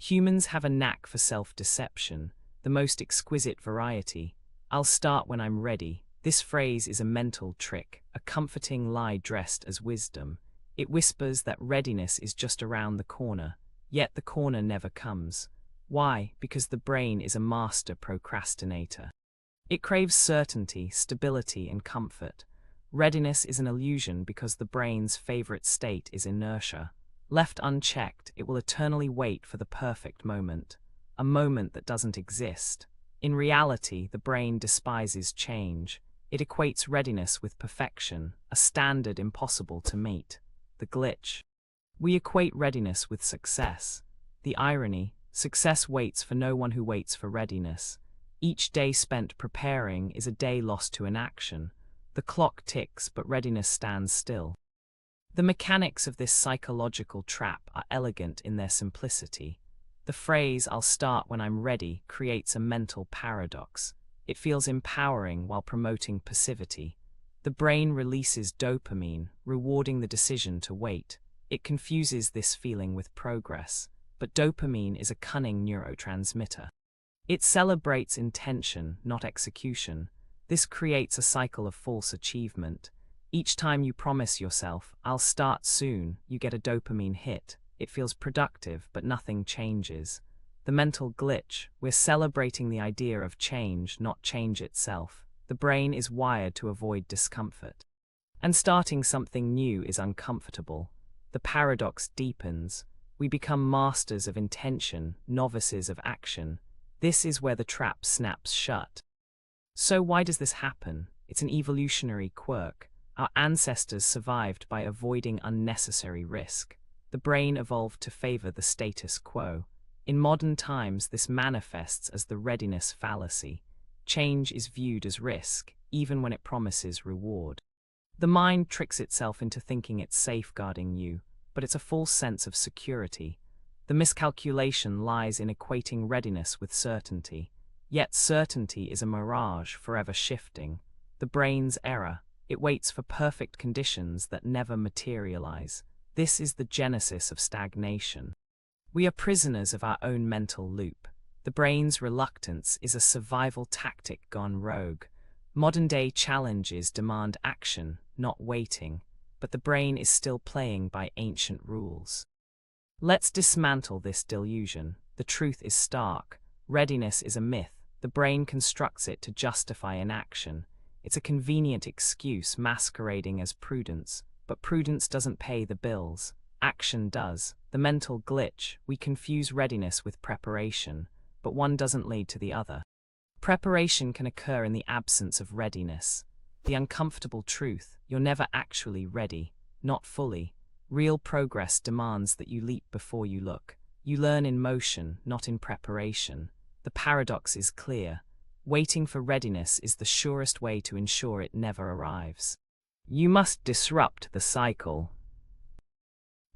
Humans have a knack for self-deception, the most exquisite variety. "I'll start when I'm ready." This phrase is a mental trick, a comforting lie dressed as wisdom. It whispers that readiness is just around the corner, yet the corner never comes. Why? Because the brain is a master procrastinator. It craves certainty, stability, and comfort. Readiness is an illusion because the brain's favorite state is inertia. Left unchecked, it will eternally wait for the perfect moment, a moment that doesn't exist. In reality, the brain despises change. It equates readiness with perfection, a standard impossible to meet. The glitch. We equate readiness with success. The irony: success waits for no one who waits for readiness. Each day spent preparing is a day lost to inaction. The clock ticks, but readiness stands still. The mechanics of this psychological trap are elegant in their simplicity. The phrase "I'll start when I'm ready" creates a mental paradox. It feels empowering while promoting passivity. The brain releases dopamine, rewarding the decision to wait. It confuses this feeling with progress, but dopamine is a cunning neurotransmitter. It celebrates intention, not execution. This creates a cycle of false achievement. Each time you promise yourself, "I'll start soon," you get a dopamine hit. It feels productive, but nothing changes. The mental glitch: we're celebrating the idea of change, not change itself. The brain is wired to avoid discomfort. And starting something new is uncomfortable. The paradox deepens. We become masters of intention, novices of action. This is where the trap snaps shut. So why does this happen? It's an evolutionary quirk. Our ancestors survived by avoiding unnecessary risk. The brain evolved to favor the status quo. In modern times, this manifests as the readiness fallacy. Change is viewed as risk, even when it promises reward. The mind tricks itself into thinking it's safeguarding you, but it's a false sense of security. The miscalculation lies in equating readiness with certainty. Yet certainty is a mirage, forever shifting. The brain's error: it waits for perfect conditions that never materialize. This is the genesis of stagnation. We are prisoners of our own mental loop. The brain's reluctance is a survival tactic gone rogue. Modern-day challenges demand action, not waiting, but the brain is still playing by ancient rules. Let's dismantle this delusion. The truth is stark. Readiness is a myth. The brain constructs it to justify inaction. It's a convenient excuse masquerading as prudence, but prudence doesn't pay the bills. Action does. The mental glitch: we confuse readiness with preparation, but one doesn't lead to the other. Preparation can occur in the absence of readiness. The uncomfortable truth: you're never actually ready, not fully. Real progress demands that you leap before you look. You learn in motion, not in preparation. The paradox is clear. Waiting for readiness is the surest way to ensure it never arrives. You must disrupt the cycle.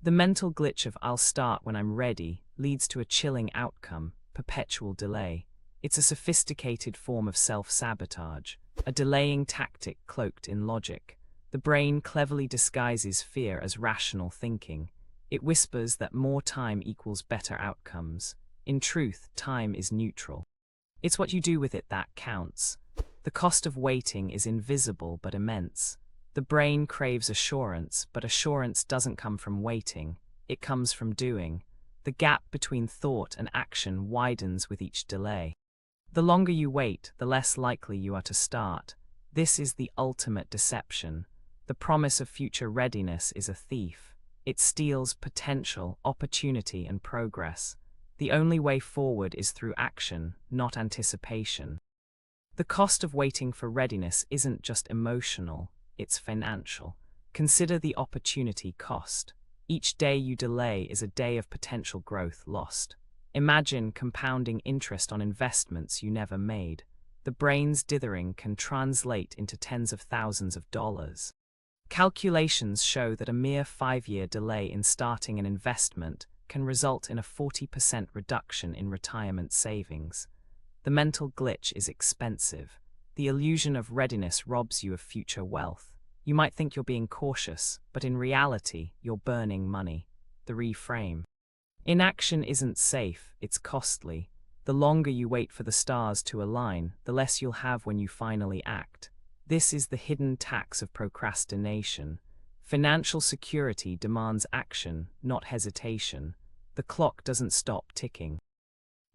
The mental glitch of "I'll start when I'm ready" leads to a chilling outcome: perpetual delay. It's a sophisticated form of self-sabotage, a delaying tactic cloaked in logic. The brain cleverly disguises fear as rational thinking. It whispers that more time equals better outcomes. In truth, time is neutral. It's what you do with it that counts. The cost of waiting is invisible but immense. The brain craves assurance, but assurance doesn't come from waiting. It comes from doing. The gap between thought and action widens with each delay. The longer you wait, the less likely you are to start. This is the ultimate deception. The promise of future readiness is a thief. It steals potential, opportunity, and progress. The only way forward is through action, not anticipation. The cost of waiting for readiness isn't just emotional, it's financial. Consider the opportunity cost. Each day you delay is a day of potential growth lost. Imagine compounding interest on investments you never made. The brain's dithering can translate into tens of thousands of dollars. Calculations show that a mere 5-year delay in starting an investment can result in a 40% reduction in retirement savings. The mental glitch is expensive. The illusion of readiness robs you of future wealth. You might think you're being cautious, but in reality, you're burning money. The reframe. Inaction isn't safe, it's costly. The longer you wait for the stars to align, the less you'll have when you finally act. This is the hidden tax of procrastination. Financial security demands action, not hesitation. The clock doesn't stop ticking.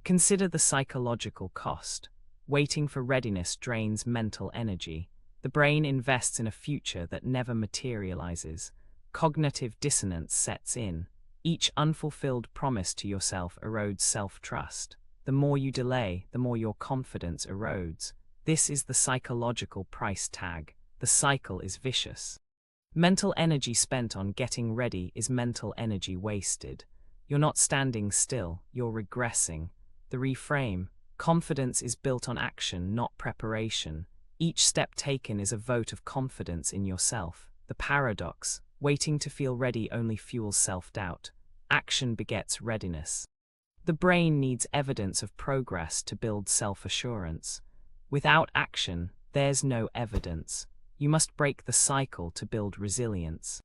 Consider the psychological cost. Waiting for readiness drains mental energy. The brain invests in a future that never materializes. Cognitive dissonance sets in. Each unfulfilled promise to yourself erodes self-trust. The more you delay, the more your confidence erodes. This is the psychological price tag. The cycle is vicious. Mental energy spent on getting ready is mental energy wasted. You're not standing still, you're regressing. The reframe: confidence is built on action, not preparation. Each step taken is a vote of confidence in yourself. The paradox: waiting to feel ready only fuels self-doubt. Action begets readiness. The brain needs evidence of progress to build self-assurance. Without action, there's no evidence. You must break the cycle to build resilience.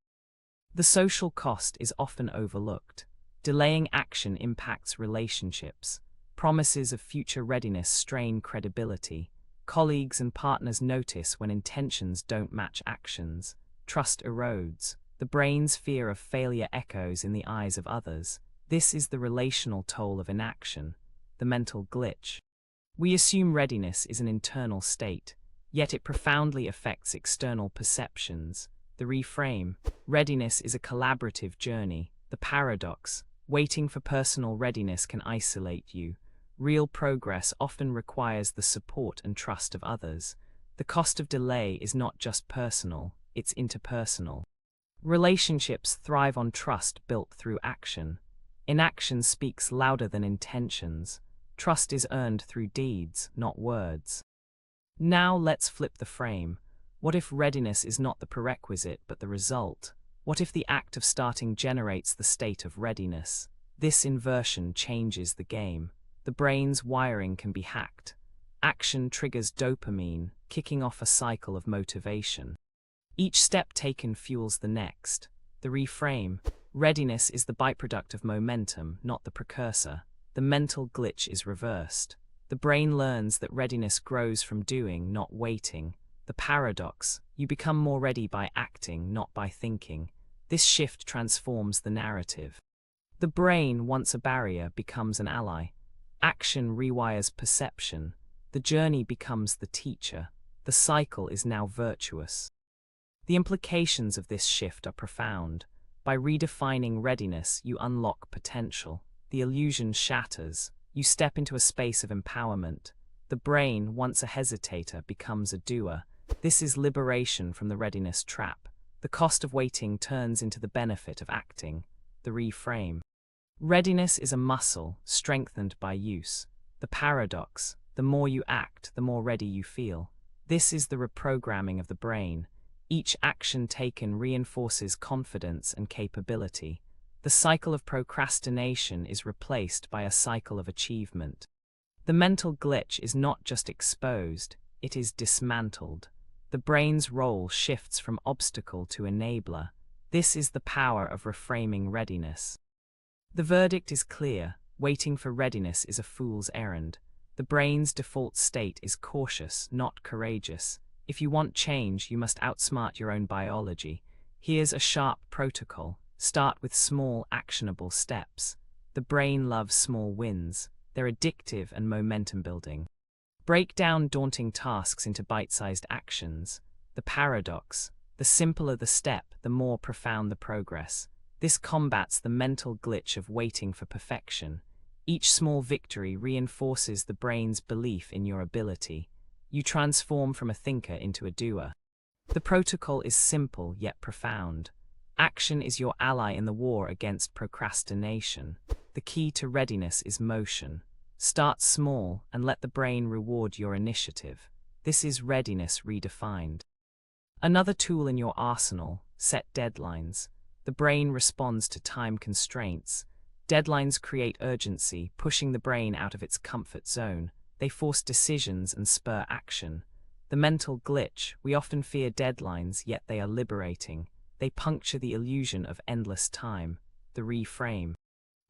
The social cost is often overlooked. Delaying action impacts relationships. Promises of future readiness strain credibility. Colleagues and partners notice when intentions don't match actions. Trust erodes. The brain's fear of failure echoes in the eyes of others. This is the relational toll of inaction, the mental glitch. We assume readiness is an internal state, yet it profoundly affects external perceptions. The reframe: readiness is a collaborative journey. The paradox: waiting for personal readiness can isolate you. Real progress often requires the support and trust of others. The cost of delay is not just personal, it's interpersonal. Relationships thrive on trust built through action. Inaction speaks louder than intentions. Trust is earned through deeds, not words. Now let's flip the frame. What if readiness is not the prerequisite but the result? What if the act of starting generates the state of readiness? This inversion changes the game. The brain's wiring can be hacked. Action triggers dopamine, kicking off a cycle of motivation. Each step taken fuels the next. The reframe: readiness is the byproduct of momentum, not the precursor. The mental glitch is reversed. The brain learns that readiness grows from doing, not waiting. The paradox: you become more ready by acting, not by thinking. This shift transforms the narrative. The brain, once a barrier, becomes an ally. Action rewires perception. The journey becomes the teacher. The cycle is now virtuous. The implications of this shift are profound. By redefining readiness, you unlock potential. The illusion shatters. You step into a space of empowerment. The brain, once a hesitator, becomes a doer. This is liberation from the readiness trap. The cost of waiting turns into the benefit of acting. The reframe: readiness is a muscle, strengthened by use. The paradox: the more you act, the more ready you feel. This is the reprogramming of the brain. Each action taken reinforces confidence and capability. The cycle of procrastination is replaced by a cycle of achievement. The mental glitch is not just exposed, it is dismantled. The brain's role shifts from obstacle to enabler. This is the power of reframing readiness. The verdict is clear: waiting for readiness is a fool's errand. The brain's default state is cautious, not courageous. If you want change, you must outsmart your own biology. Here's a sharp protocol. Start with small, actionable steps. The brain loves small wins. They're addictive and momentum-building. Break down daunting tasks into bite-sized actions. The paradox: the simpler the step, the more profound the progress. This combats the mental glitch of waiting for perfection. Each small victory reinforces the brain's belief in your ability. You transform from a thinker into a doer. The protocol is simple yet profound. Action is your ally in the war against procrastination. The key to readiness is motion. Start small and let the brain reward your initiative. This is readiness redefined. Another tool in your arsenal: set deadlines. The brain responds to time constraints. Deadlines create urgency, pushing the brain out of its comfort zone. They force decisions and spur action. The mental glitch: we often fear deadlines, yet they are liberating. They puncture the illusion of endless time. The reframe: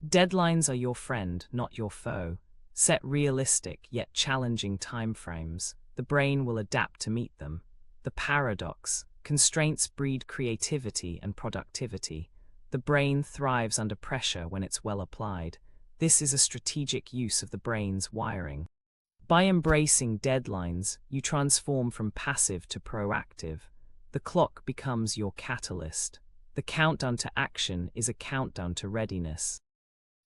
Deadlines are your friend, not your foe. Set realistic yet challenging timeframes. The brain will adapt to meet them. The paradox: constraints breed creativity and productivity. The brain thrives under pressure when it's well applied. This is a strategic use of the brain's wiring. By embracing deadlines, you transform from passive to proactive. The clock becomes your catalyst. The countdown to action is a countdown to readiness.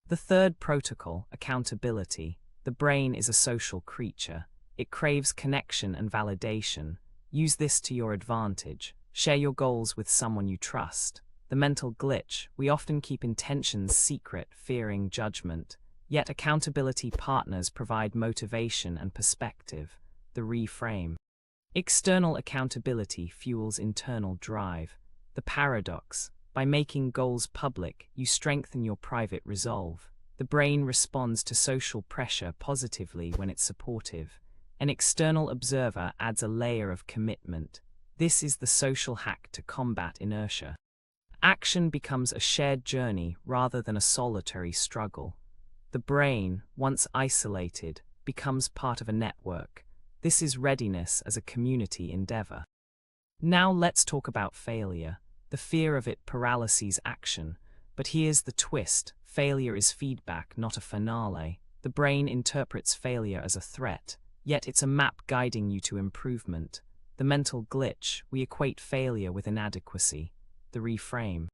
The third protocol, accountability. The brain is a social creature. It craves connection and validation. Use this to your advantage. Share your goals with someone you trust. The mental glitch: we often keep intentions secret, fearing judgment. Yet accountability partners provide motivation and perspective. The reframe: external accountability fuels internal drive. The paradox: by making goals public, you strengthen your private resolve. The brain responds to social pressure positively when it's supportive. An external observer adds a layer of commitment. This is the social hack to combat inertia. Action becomes a shared journey rather than a solitary struggle. The brain, once isolated, becomes part of a network. This is readiness as a community endeavor. Now let's talk about failure. The fear of it paralyses action. But here's the twist: failure is feedback, not a finale. The brain interprets failure as a threat, yet it's a map guiding you to improvement. The mental glitch: we equate failure with inadequacy. The reframe: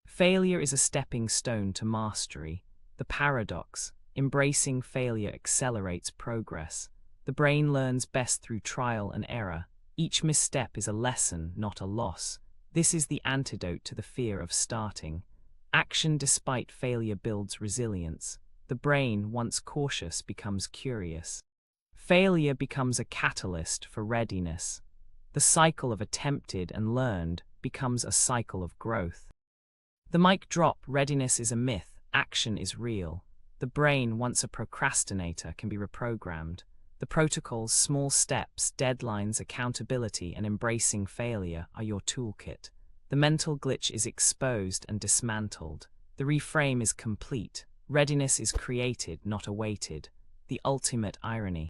failure is a stepping stone to mastery. The paradox: embracing failure accelerates progress. The brain learns best through trial and error. Each misstep is a lesson, not a loss. This is the antidote to the fear of starting. Action despite failure builds resilience. The brain, once cautious, becomes curious. Failure becomes a catalyst for readiness. The cycle of attempted and learned becomes a cycle of growth. The mic drop: readiness is a myth, action is real. The brain, once a procrastinator, can be reprogrammed. The protocols, small steps, deadlines, accountability, and embracing failure are your toolkit. The mental glitch is exposed and dismantled. The reframe is complete. Readiness is created, not awaited. The ultimate irony: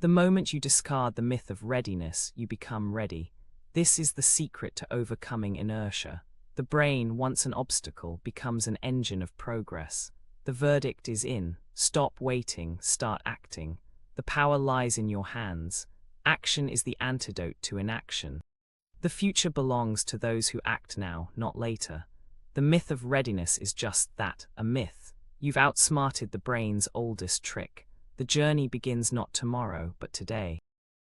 the moment you discard the myth of readiness, you become ready. This is the secret to overcoming inertia. The brain, once an obstacle, becomes an engine of progress. The verdict is in: stop waiting, start acting. The power lies in your hands. Action is the antidote to inaction. The future belongs to those who act now, not later. The myth of readiness is just that, a myth. You've outsmarted the brain's oldest trick. The journey begins not tomorrow, but today.